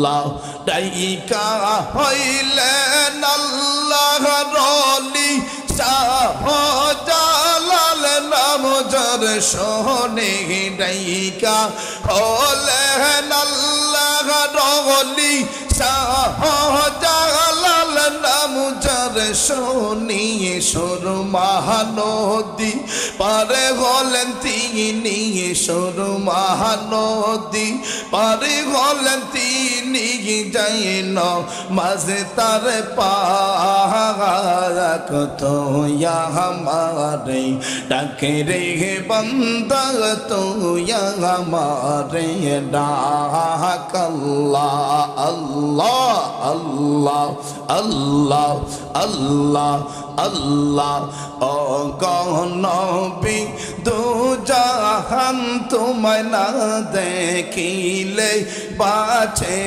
আল্লাহ ডাইকা হইলেন আল্লাহর ওলি শাহজালাল নাম যার শোনে ডাইকা হলেন আল্লাহর ওলি শাহজালাল নাম যার শোনে সুরমা নদী পারে হলেন তিনি সুরমা নদী পারে হলেন তিনি যাইন মাঝে তার পাক তো আমারে ডাকে রে বন্দা তো আমারে ডাক আল্লাহ আল্লাহ আল্লাহ আল্লাহ আল্লাহ আল্লাহ ও নবী দু জাহান তোমায় না দেখিলে বাঁচে